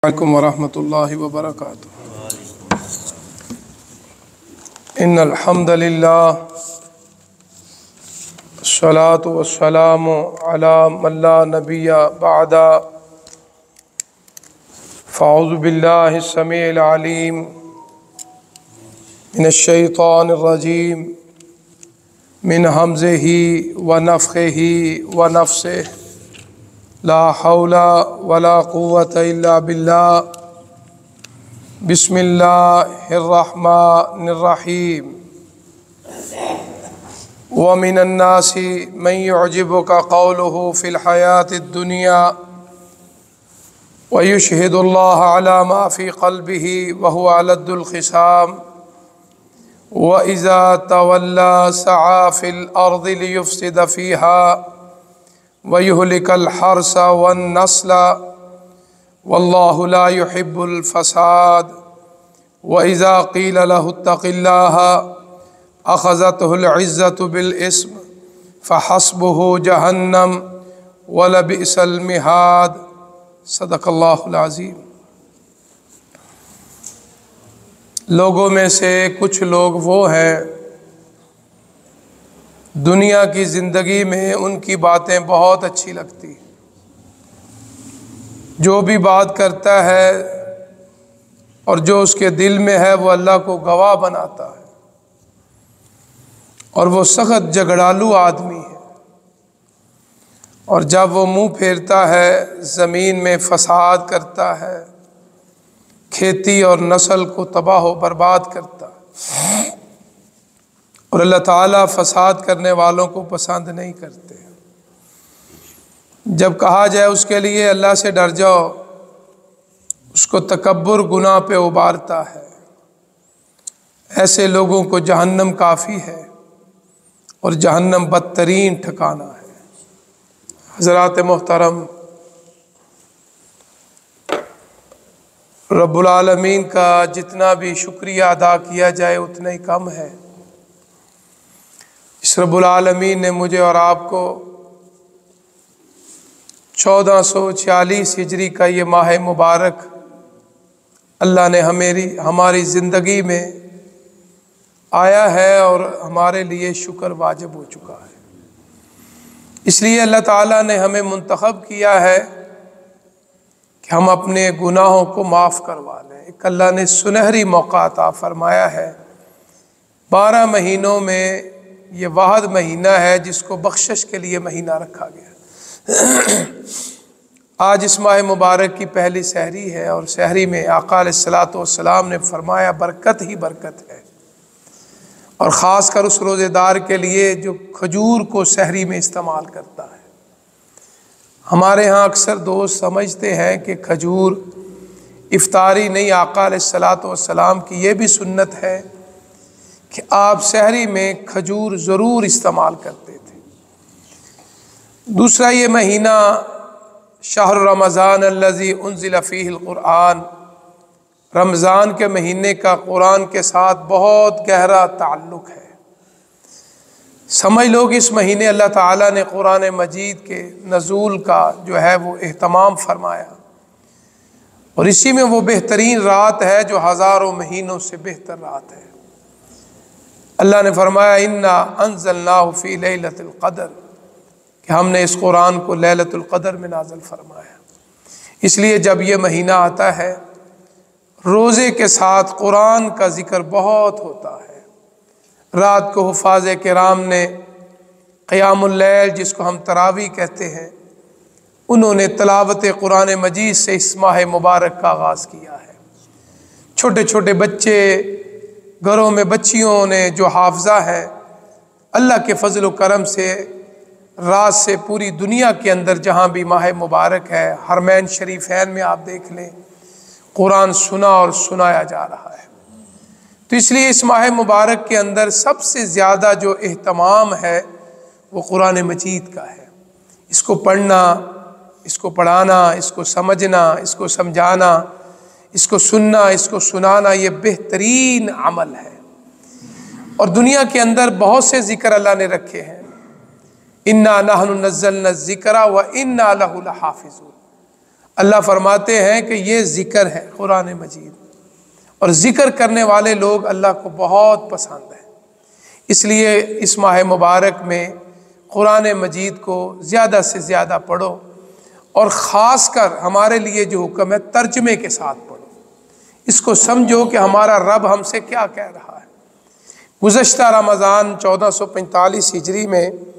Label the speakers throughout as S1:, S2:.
S1: अस्सलामुअलैकुम वरहमतुल्लाहि वबरकातुहू। इन्नल हम्दुलिल्लाह अस्सलातु वस्सलामु अला मन ला नबिय्य बअदा। फ़अऊज़ु बिल्लाहि स्समीइल अलीम मिनश शैतानिर रजीम मिन हमज़िही व नफ़्ख़िही व नफ़्सिही। ला हौला वला कुव्वता इल्ला बिल्लाह। बिस्मिल्लाहिर्रहमानिर्रहीम। व मिनन्नासि मन युअजिबुका क़ौलुहु फ़िल हयातिद दुनिया व युशहिदुल्लाह अला मा फ़ी क़ल्बिही व हुवा अलद्दुल ख़िसाम। व इज़ा तवल्ला सआ फ़िल अर्दि लियुफ़्सिद फ़ीहा व युहलिकल हर्स वन नस्ल वल्लाहु ला युहिब्बुल फ़साद। व इज़ा क़ील लहु इत्तक़िल्लाह अख़ज़तहुल इज़्ज़तु बिल इस्म फ़हस्बुहु जहन्नम व लबिअसल मिहाद। सदक़ल्लाहुल अज़ीम। लोगों में से कुछ लोग वो हैं, दुनिया की ज़िंदगी में उनकी बातें बहुत अच्छी लगती, जो भी बात करता है और जो उसके दिल में है वो अल्लाह को गवाह बनाता है, और वो सख्त झगड़ालू आदमी है, और जब वो मुंह फेरता है ज़मीन में फसाद करता है, खेती और नस्ल को तबाह व बर्बाद करता है, और अल्लाह ताला फसाद करने वालों को पसंद नहीं करते। जब कहा जाए उसके लिए अल्लाह से डर जाओ, उसको तकब्बुर गुनाह पे उबारता है। ऐसे लोगों को जहन्नम काफ़ी है और जहन्नम बदतरीन ठिकाना है। हज़रात मोहतरम, रब्बुल आलमीन का जितना भी शुक्रिया अदा किया जाए उतना ही कम है। इस रब्बुल आलमीन ने मुझे और आपको 1446 हिजरी का ये माह मुबारक अल्लाह ने हमारी ज़िंदगी में आया है और हमारे लिए शुक्र वाजिब हो चुका है। इसलिए अल्लाह ताला ने हमें मुंतखब किया है कि हम अपने गुनाहों को माफ़ करवा लें। एक अल्लाह ने सुनहरी मौका अता फरमाया है। 12 महीनों में ये वाहिद महीना है जिसको बख्शिश के लिए महीना रखा गया। आज इस माह मुबारक की पहली सहरी है, और सहरी में आका अलैहिस्सलातु वस्सलाम ने फरमाया बरकत ही बरकत है, और ख़ास कर उस रोज़ेदार के लिए जो खजूर को सहरी में इस्तेमाल करता है। हमारे यहाँ अक्सर दोस्त समझते हैं कि खजूर इफ्तारी नहीं, आका अलैहिस्सलातु वस्सलाम की ये भी सुन्नत है कि आप सहरी में खजूर ज़रूर इस्तेमाल करते थे। दूसरा, ये महीना शहर रमज़ान अल्लज़ी उन्ज़िल फ़ीहिल क़ुरआन, रमज़ान के महीने का कुरान के साथ बहुत गहरा ताल्लुक़ है। समझ लो कि इस महीने अल्लाह ताला ने कुरान मजीद के नज़ूल का जो है वो एहतमाम फरमाया, और इसी में वो बेहतरीन रात है जो हज़ारों महीनों से बेहतर रात है। अल्लाह ने फरमाया इन्ना अंज़लनाहु फ़ी लैलतिल क़द्र, कि हमने इस कुरान को लैलतुल क़द्र में नाज़िल फरमाया। इसलिए जब ये महीना आता है, रोज़े के साथ कुरान का ज़िक्र बहुत होता है। रात को हुफ़ाज़े किराम ने क़ियामुल लैल, जिसको हम तरावी कहते हैं, उन्होंने तिलावत कुरान मजीद से इस माह मुबारक का आगाज़ किया है। छोटे छोटे बच्चे, घरों में बच्चियों ने जो हाफ़ज़ा है, अल्लाह के फ़ज़ल व करम से रात से पूरी दुनिया के अंदर जहाँ भी माह मुबारक है, हरमैन शरीफैन में आप देख लें, कुरान सुना और सुनाया जा रहा है। तो इसलिए इस माह मुबारक के अंदर सबसे ज़्यादा जो एहतमाम है वो कुरान मजीद का है। इसको पढ़ना, इसको पढ़ाना, इसको समझना, इसको समझाना, इसको सुनना, इसको सुनाना, ये बेहतरीन अमल है। और दुनिया के अंदर बहुत से ज़िक्र अल्लाह ने रखे हैं। इन्ना नहनु नज़्ज़लना ज़िक्रा व इन्ना लहु लहाफ़िज़ून। अल्लाह फरमाते हैं कि ये ज़िक्र है कुरान मजीद, और ज़िक्र करने वाले लोग अल्लाह को बहुत पसंद है। इसलिए इस माह मुबारक में कुरान मजीद को ज़्यादा से ज़्यादा पढ़ो, और ख़ास कर हमारे लिए जो हुक्म है तर्जमे के साथ पढ़ो। इसको समझो कि हमारा रब हमसे क्या कह रहा है। गुज़श्ता रमज़ान 1445 हिजरी में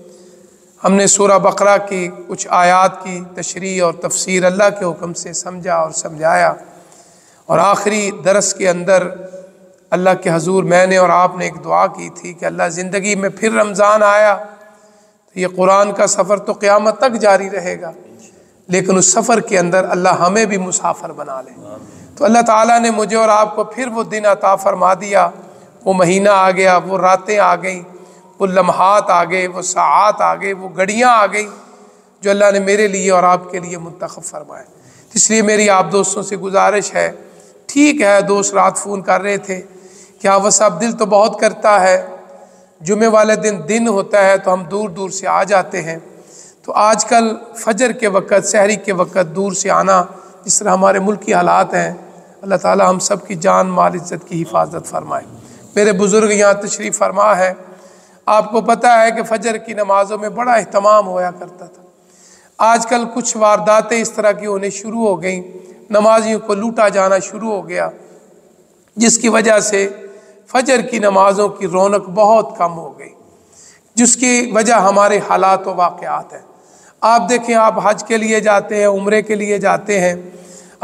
S1: हमने सूरह बकरा की कुछ आयात की तशरीह और तफसीर अल्लाह के हुक्म से समझा और समझाया, और आखिरी दरस के अंदर अल्लाह के हजूर मैंने और आपने एक दुआ की थी कि अल्लाह ज़िंदगी में फिर रमज़ान आया तो ये कुरान का सफ़र तो क़यामत तक जारी रहेगा, लेकिन उस सफ़र के अंदर अल्लाह हमें भी मुसाफिर बना ले। तो अल्लाह ताला ने मुझे और आपको फिर वो दिन अता फरमा दिया, वो महीना आ गया, वो रातें आ गई, वो लम्हात आ गए, वो साआत आ गए, वो घड़ियाँ आ गई जो अल्लाह ने मेरे लिए और आपके लिए मुंतखब फरमाए। इसलिए मेरी आप दोस्तों से गुजारिश है, ठीक है दोस्त रात फ़ोन कर रहे थे कि हाँ वसाब दिल तो बहुत करता है, जुमे वाले दिन होता है तो हम दूर दूर से आ जाते हैं, तो आजकल फजर के वक़्त सहरी के वक़्त दूर से आना, जिस तरह हमारे मुल्क की हालात हैं, अल्लाह ताला हम सब की जान माल इज़्ज़त की हिफाजत फरमाए। मेरे बुज़ुर्ग यहाँ तशरीफ़ फरमा है, आपको पता है कि फ़जर की नमाज़ों में बड़ा अहतमाम होया करता था। आजकल कुछ वारदातें इस तरह की होने शुरू हो गई, नमाजियों को लूटा जाना शुरू हो गया, जिसकी वजह से फ़जर की नमाज़ों की रौनक बहुत कम हो गई, जिसकी वजह हमारे हालात व वाक़यात हैं। आप देखें, आप हज के लिए जाते हैं, उम्रे के लिए जाते हैं,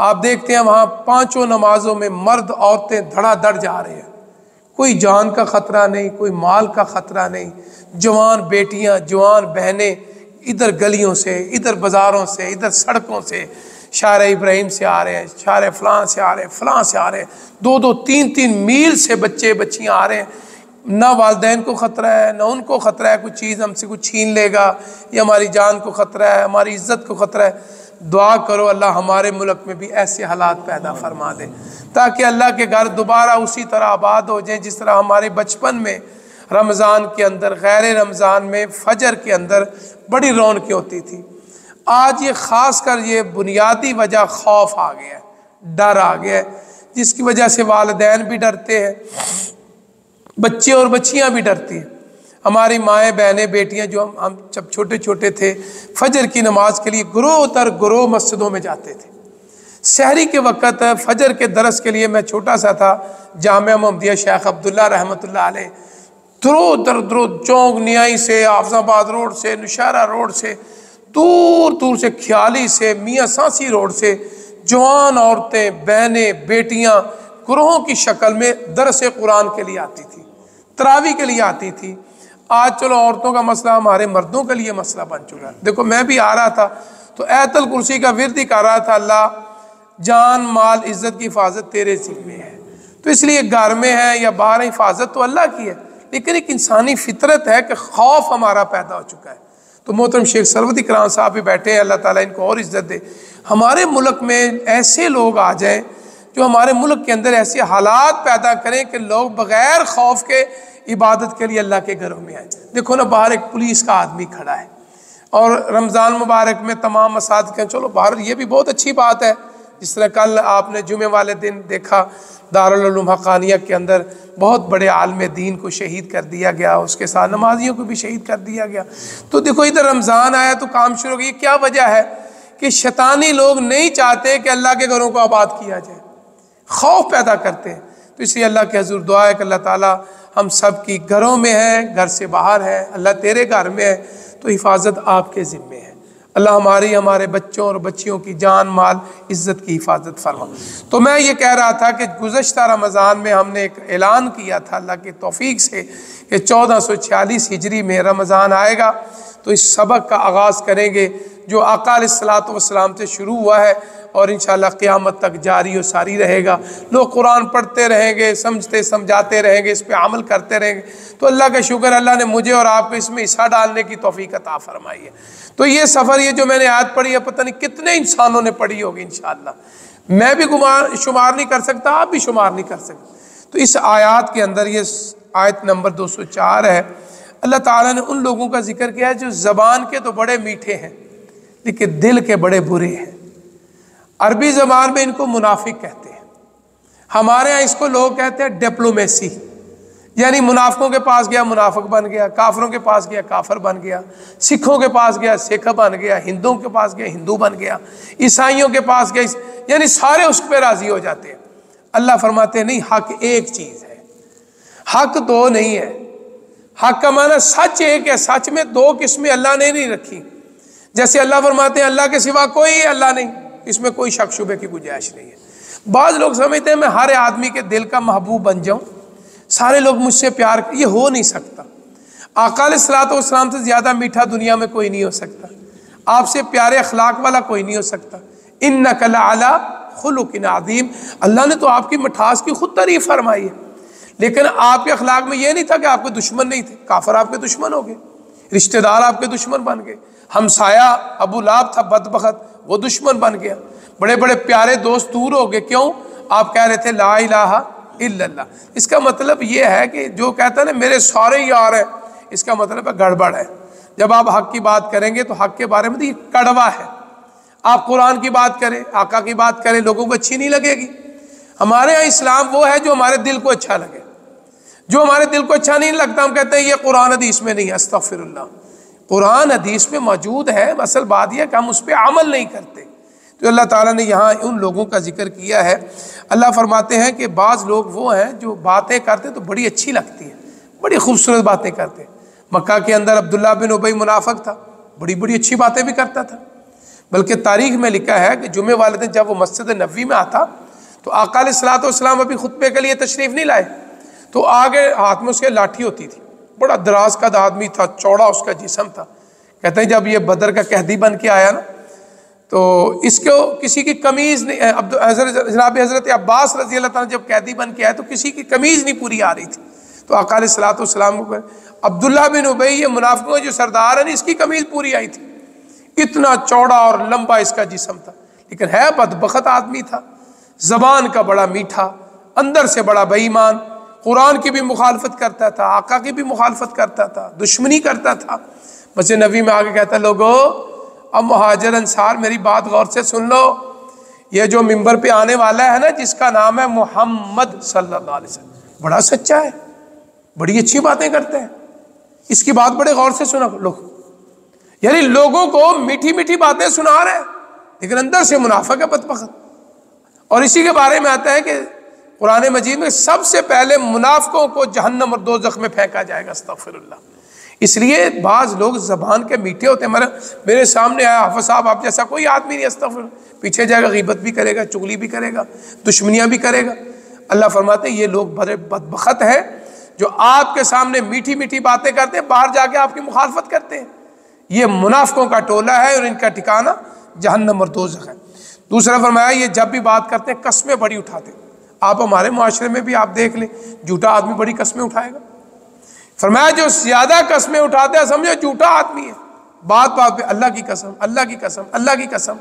S1: आप देखते हैं वहाँ पांचों नमाज़ों में मर्द औरतें धड़ाधड़ जा रहे हैं, कोई जान का ख़तरा नहीं, कोई माल का ख़तरा नहीं। जवान बेटियाँ, जवान बहनें इधर गलियों से, इधर बाज़ारों से, इधर सड़कों से, शार इब्राहिम से आ रहे हैं, शार फ़लाँ से आ रहे हैं, फ़लाँ से आ रहे हैं, 2-2, 3-3 मील से बच्चे बच्चियाँ आ रहे हैं। ना वालिदैन को ख़तरा है, ना उनको ख़तरा है कुछ चीज़ हमसे कुछ छीन लेगा, या हमारी जान को ख़तरा है, हमारी इज़्ज़त को ख़तरा है। दुआ करो अल्लाह हमारे मुल्क में भी ऐसे हालात पैदा फरमा दे, ताकि अल्लाह के घर दोबारा उसी तरह आबाद हो जाए जिस तरह हमारे बचपन में रमज़ान के अंदर, गैर रमज़ान में फ़जर के अंदर बड़ी रौनकें होती थी। आज ये ख़ास कर ये बुनियादी वजह खौफ आ गया है, डर आ गया है, जिसकी वजह से वालिदैन भी डरते हैं, बच्चे और बच्चियां भी डरती हैं। हमारी माएँ बहनें बेटियां जो हम जब छोटे छोटे थे फजर की नमाज के लिए गुरोह दर गुरोह मस्जिदों में जाते थे। सहरी के वक़्त फजर के दरस के लिए मैं छोटा सा था, जामिया मोहम्मदिया शेख अब्दुल्ला रहमतुल्लाह अलैह, दरो चौक न्याई से, हाफिजाबाद रोड से, नौशहरा रोड से, दूर दूर से, ख्याली से, मियाँ सांसी रोड से जवान औरतें बहनें बेटियां गुरोहों की शक्ल में दरस कुरान के लिए आती थी, तरावी के लिए आती थी। आज चलो औरतों का मसला हमारे मर्दों के लिए मसला बन चुका है। देखो मैं भी आ रहा था तो आयतल कुर्सी का विर्द ही कर रहा था, अल्लाह जान माल इज़्ज़त की हिफाजत तेरे ज़िम्मे है। तो इसलिए घर में है या बाहर हिफाजत तो अल्लाह की है, लेकिन एक इंसानी फितरत है कि खौफ हमारा पैदा हो चुका है। तो मोहतरम शेख सरवत इकराम साहब भी बैठे हैं, अल्लाह ताला इनको और इज़्ज़त दे। हमारे मुल्क में ऐसे लोग आ जाएं जो हमारे मुल्क के अंदर ऐसे हालात पैदा करें कि लोग बग़ैर खौफ के इबादत के लिए अल्लाह के घरों में आए। देखो ना, बाहर एक पुलिस का आदमी खड़ा है, और रमज़ान मुबारक में तमाम मसाजिद के, चलो बाहर ये भी बहुत अच्छी बात है। जिस तरह कल आपने जुमे वाले दिन देखा दारुल उलूम हक़ानिया के अंदर बहुत बड़े आलिम दीन को शहीद कर दिया गया, उसके साथ नमाजियों को भी शहीद कर दिया गया। तो देखो इधर रमज़ान आया तो काम शुरू हो गया। क्या वजह है कि शैतानी लोग नहीं चाहते कि अल्लाह के घरों को आबाद किया जाए, खौफ पैदा करते हैं। तो इसलिए अल्लाह के हज़ूर दुआ है कि अल्लाह ताला हम सब की घरों में है, घर से बाहर है, अल्लाह तेरे घर में है तो हिफाजत आपके ज़िम्मे है। अल्लाह हमारे बच्चों और बच्चियों की जान माल इज़्ज़त की हिफाजत फरमा। तो मैं ये कह रहा था कि गुज़श्ता रमज़ान में हमने एक ऐलान किया था अल्लाह की तौफीक से कि 1446 हिजरी में रमज़ान आएगा तो इस सबक का आगाज़ करेंगे जो आका अलैहिस्सलातु वस्सलाम से शुरू हुआ है और इंशाअल्लाह क़यामत तक जारी और सारी रहेगा। लोग कुरान पढ़ते रहेंगे, समझते समझाते रहेंगे, इस पर अमल करते रहेंगे। तो अल्लाह का शुक्र, अल्लाह ने मुझे और आपको इसमें हिस्सा डालने की तौफीक अता फरमाई है। तो ये सफ़र, ये जो मैंने आयत पढ़ी है, पता नहीं कितने इंसानों ने पढ़ी होगी इंशाअल्लाह। मैं भी शुमार नहीं कर सकता, आप भी शुमार नहीं कर सकते। तो इस आयत के अंदर, ये आयत नंबर 204 है, अल्लाह ताला ने उन लोगों का जिक्र किया है जो ज़बान के तो बड़े मीठे हैं लेकिन दिल के बड़े बुरे हैं। अरबी ज़बान में इनको मुनाफिक कहते हैं, हमारे यहाँ इसको लोग कहते हैं डिप्लोमेसी। यानी मुनाफिकों के पास गया मुनाफिक बन गया, काफरों के पास गया काफर बन गया, सिखों के पास गया सिख बन गया, हिंदुओं के पास गया हिंदू बन गया, ईसाइयों के पास गया, यानी सारे उस पर राजी हो जाते हैं। अल्लाह फरमाते हैं नहीं, हक एक चीज़ है, हक दो नहीं है। हक का माना सच एक है, सच में दो किस्में अल्लाह ने नहीं रखी। जैसे अल्लाह फरमाते हैं अल्लाह के सिवा कोई अल्लाह नहीं, इसमें कोई शक शुबे की गुंजाइश नहीं है। बाज़ लोग समझते हैं मैं हर आदमी के दिल का महबूब बन जाऊं, सारे लोग मुझसे प्यार, ये हो नहीं सकता। आका अलैहिस्सलातु वस्सलाम से ज़्यादा मीठा दुनिया में कोई नहीं हो सकता, आपसे प्यारे अखलाक वाला कोई नहीं हो सकता। इन्नका लअला खुलुकिन अज़ीम, अल्लाह ने तो आपकी मिठास की खुद तारीफ फरमाई है। लेकिन आपके अखलाक में ये नहीं था कि आपके दुश्मन नहीं थे, काफर आपके दुश्मन हो गए, रिश्तेदार आपके दुश्मन बन गए, हमसाया अबू लाब था बदबख्त, वो दुश्मन बन गया, बड़े बड़े प्यारे दोस्त दूर हो गए। क्यों? आप कह रहे थे ला इलाहा इल्लल्लाह। इसका मतलब ये है कि जो कहता है ना मेरे सारे यार हैं, इसका मतलब है गड़बड़ है। जब आप हक की बात करेंगे तो हक के बारे में तो ये कड़वा है। आप कुरान की बात करें, आका की बात करें, लोगों को अच्छी नहीं लगेगी। हमारे यहाँ इस्लाम वो है जो हमारे दिल को अच्छा लगे, जो हमारे दिल को अच्छा नहीं लगता हम कहते हैं ये कुरान हदीस में नहीं है। अस्तगफिरुल्लाह, कुरान हदीस में मौजूद है, असल बात यह कि हम उस पर अमल नहीं करते। तो अल्लाह ताला ने यहाँ उन लोगों का जिक्र किया है। अल्लाह फरमाते हैं कि बाज़ लोग वो हैं जो बातें करते तो बड़ी अच्छी लगती हैं, बड़ी खूबसूरत बातें करते। मक्का के अंदर अब्दुल्ला बिन उबई मुनाफिक था, बड़ी बड़ी अच्छी बातें भी करता था। बल्कि तारीख में लिखा है कि जुमे वाले दिन जब वो मस्जिद नबवी में आता तो आका अलैहिस्सलातु वस्सलाम अभी खुतबे के लिए तशरीफ़ नहीं लाए, तो आगे हाथ में उसके लाठी होती थी, बड़ा दराज का आदमी था, चौड़ा उसका जिस्म था। कहते हैं जब ये बदर का कैदी बन के आया ना तो इसको किसी की कमीज़ नहीं, जनाब हज़रत अब्बास रज़ी अल्लाह ताला जब कैदी बन के आया तो किसी की कमीज़ नहीं पूरी आ रही थी। तो आका अलैहिस्सलातु वस्सलाम को अब्दुल्ला बिन उबई ये मुनाफिकों जो सरदार है इसकी कमीज़ पूरी आई थी, इतना चौड़ा और लंबा इसका जिस्म था, लेकिन है बदबख्त आदमी था, ज़बान का बड़ा मीठा, अंदर से बड़ा बेईमान, कुरान की भी मुखालफत करता था, आका की भी मुखालफत करता था, दुश्मनी करता था। मस्जिद नबी में आके कहता लोगो अब मुहाजिर अंसार मेरी बात गौर से सुन लो, ये जो मिंबर पे आने वाला है ना जिसका नाम है मोहम्मद सल्लल्लाहु अलैहि वसल्लम, बड़ा सच्चा है, बड़ी अच्छी बातें करते हैं, इसकी बात बड़े गौर से सुना लो। यानी लोगों को मीठी मीठी बातें सुना रहे हैं लेकिन अंदर से मुनाफिक है, बदबख्त। और इसी के बारे में आता है कि कुरान मजीद में सबसे पहले मुनाफिकों को जहन्नम और दोज़ख में फेंका जाएगा। अस्तगफिरुल्लाह। इसलिए बाज़ लोग ज़बान के मीठे होते हैं। मेरे सामने आया हाफ़िज़ साहब आप जैसा कोई आदमी नहीं, अस्तगफिरुल्लाह, पीछे जाएगा गीबत भी करेगा, चुगली भी करेगा, दुश्मनियाँ भी करेगा। अल्लाह फरमाते हैं ये लोग बड़े बदबख्त हैं जो आपके सामने मीठी मीठी बातें करते हैं, बाहर जाके आपकी मुखालफत करते हैं। ये मुनाफिकों का टोला है और इनका ठिकाना जहन्नम और दोज़ख है। दूसरा फरमाया ये जब भी बात करते हैं कस्में बड़ी उठाते हैं। आप हमारे मुआशरे में भी आप देख लें, झूठा आदमी बड़ी कस्में उठाएगा। फरमाया जो ज्यादा कस्में उठाते हैं समझो झूठा आदमी है, बात बात पे अल्लाह की कसम, अल्लाह की कसम, अल्लाह की कसम।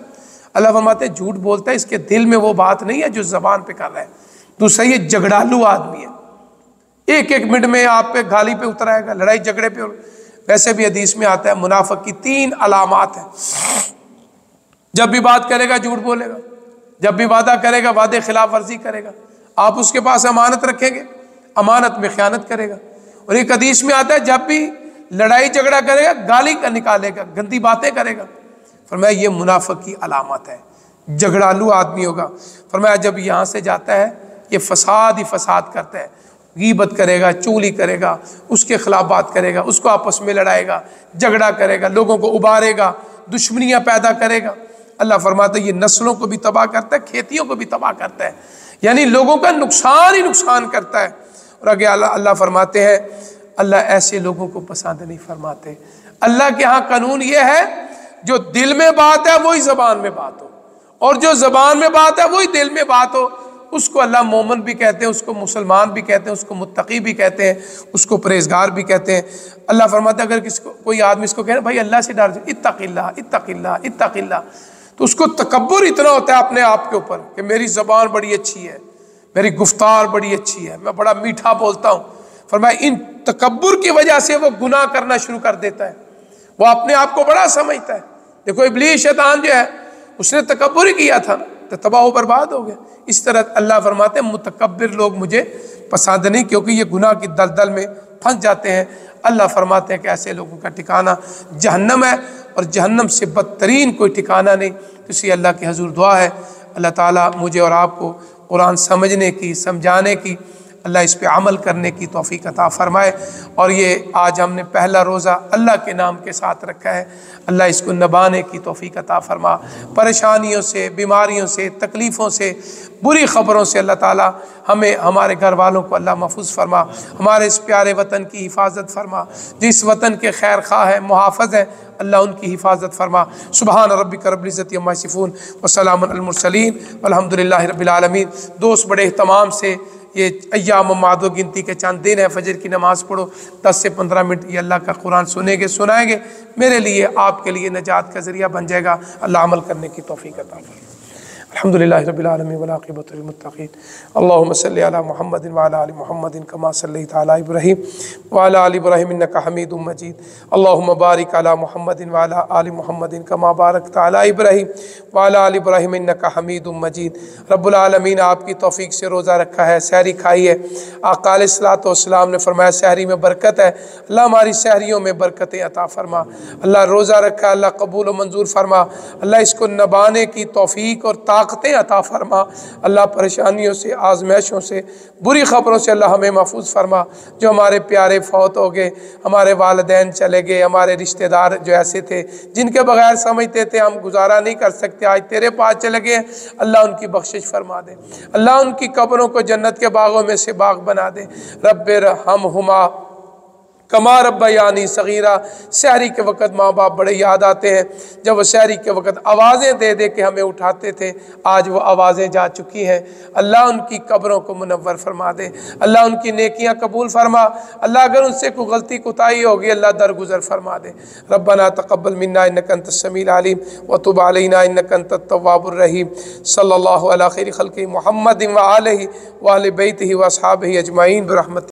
S1: अल्लाह फरमाते हैं झूठ बोलता है, इसके दिल में वो बात नहीं है जो जबान पे कर रहा है। दूसरा ये झगड़ालू आदमी है, एक एक मिनट में आप पे गाली पे उतर आएगा, लड़ाई झगड़े पे। वैसे भी हदीस में आता है मुनाफिक की 3 अलामात है, जब भी बात करेगा झूठ बोलेगा, जब भी वादा करेगा वादे खिलाफ वर्जी करेगा, आप उसके पास अमानत रखेंगे अमानत में खयानत करेगा। और एक हदीस में आता है जब भी लड़ाई झगड़ा करेगा गाली का निकालेगा, गंदी बातें करेगा। फरमाया ये मुनाफिक की अलामत है, झगड़ालू आदमी होगा। फरमाया जब यहाँ से जाता है ये फसाद ही फसाद करता है, गीबत करेगा, चुगली करेगा, उसके खिलाफ बात करेगा, उसको आपस में लड़ाएगा, झगड़ा करेगा, लोगों को उबारेगा, दुश्मनियाँ पैदा करेगा। अल्लाह फरमाता है ये नस्लों को भी तबाह करता है, खेतियों को भी तबाह करता है, यानी लोगों का नुकसान ही नुकसान करता है। और आगे अल्लाह फरमाते हैं अल्लाह ऐसे लोगों को पसंद नहीं फरमाते। अल्लाह के यहाँ कानून ये है जो दिल में बात है वही ज़बान में बात हो, और जो ज़बान में बात है वही दिल में बात हो। उसको अल्लाह मोमिन भी कहते हैं, उसको मुसलमान भी कहते हैं, उसको मुत्तकी भी कहते हैं, उसको परहेजगार भी कहते हैं। अल्लाह फरमाता है अगर किसको कोई आदमी इसको कहे भाई अल्लाह से डर, इत्तक़िल्लाह इत्तक़िल्लाह इत्तक़िल्लाह, तो उसको तकब्बुर इतना होता है अपने आप के ऊपर कि मेरी ज़बान बड़ी अच्छी है, मेरी गुफ्तार बड़ी अच्छी है, मैं बड़ा मीठा बोलता हूँ। फरमाया इन तकब्बुर की वजह से वो गुनाह करना शुरू कर देता है, वो अपने आप को बड़ा समझता है। देखो इब्लीस शैतान जो है उसने तकब्बुर ही किया था, तो तबाह बर्बाद हो गया। इस तरह अल्लाह फरमाते हैं मुतकब्बिर लोग मुझे पसंद नहीं, क्योंकि ये गुनाह की दलदल में फंस जाते हैं। अल्लाह फरमाते हैं कि ऐसे लोगों का ठिकाना जहन्नम है, और जहन्नम से बदतरीन कोई ठिकाना नहीं। तो इसलिए अल्लाह की हजूर दुआ है, अल्लाह ताला मुझे और आपको कुरान समझने की, समझाने की, अल्लाह इस पे अमल करने की तौफीक अता फ़रमाए। और ये आज हमने पहला रोज़ा अल्लाह के नाम के साथ रखा है, अल्लाह इसको निभाने की तौफीक अता फ़रमा। परेशानियों से, बीमारियों से, तकलीफ़ों से, बुरी ख़बरों से अल्लाह ताला हमें, हमारे घर वालों को अल्लाह महफूज फरमा। हमारे इस प्यारे वतन की हिफाजत फरमा, जिस वतन के खैर खा है, मुहाफ़िज़ हैं, अल्लाह उनकी हिफाजत फरमा। सुबहान रब्बिक रब्बिल इज़्ज़ति अम्मा यसिफ़ून व सलामुन अलल मुरसलीन वल्हम्दुलिल्लाहि रब्बिल आलमीन। दोस्त बड़े एहतमाम से ये अय्याम मादो गिनती के चंद दिन है, फजर की नमाज़ पढ़ो, 10 से 15 मिनट ये अल्लाह का कुरान सुनेंगे, सुनाएंगे, मेरे लिए, आपके लिए नजात का ज़रिया बन जाएगा। अल्लाह अमल करने की तौफीक अता फरमाए। अल्हम्दुलिल्लाहि रब्बिल आलमीन वल आक़िबतु लिल मुत्तक़ीन। अल्लाहुम्मा सल्लि अला मुहम्मदिन व अला आलि मुहम्मदिन कमा सल्लैता अला इब्राहीम व अला आलि इब्राहीम इन्नका हमीदुम मजीद। अल्लाहुम्मा बारिक अला मुहम्मदिन व अला आलि मुहम्मदिन कमा बारकता अला इब्राहीम व अला आलि इब्राहीम इन्नका हमीदुम मजीद। रब्बुल आलमीन आपकी तौफीक से रोज़ा रखा है, सहरी खाई है। आका अलैहिस्सलातु वस्सलाम ने फरमाया सहरी में बरकत है। अल्लाह हमारी सहरियों में बरकतें अता फरमा। अल्लाह रोज़ा रखा, अल्लाह कबूल व मंजूर फरमा। अल्लाह इसको निभाने की तौफीक और ताकतें अता फरमा। अल्लाह परेशानियों से, आजमाइशों से, बुरी ख़बरों से अल्लाह हमें महफूज फरमा। जो हमारे प्यारे फौत हो गए, हमारे वालिदैन चले गए, हमारे रिश्तेदार जो ऐसे थे जिनके बगैर समझते थे हम गुजारा नहीं कर सकते, आज तेरे पास चले गए, अल्लाह उनकी बख्शिश फरमा दे। अल्लाह उनकी कब्रों को जन्नत के बागों में से बाग बना दे। रब्बिरहमहुमा कमा रब्बयानी सगीरा। सहरी के वक़्त माँ बाप बड़े याद आते हैं, जब वो सहरी के वक़्त आवाज़ें दे दे के हमें उठाते थे, आज वो आवाज़ें जा चुकी हैं। अल्लाह उनकी कब्रों को मुनव्वर फरमा दे, अल्लाह उनकी नेकियां कबूल फरमा। अल्लाह अगर उनसे कोई गलती कोताही होगी, अल्लाह दरगुजर फरमा दे। रब्बना तक़ब्बल मिन्ना इन्नका अंतस समीउल अलीम व तुब अलैना इन्नका अंतत तव्वाबुर रहीम। सल्लल्लाहु अला खैरि खल्क़ि मुहम्मदिन व आलिहि व अहलि बैतिहि व अस्हाबिहि अजमाइन बिरहमतिक।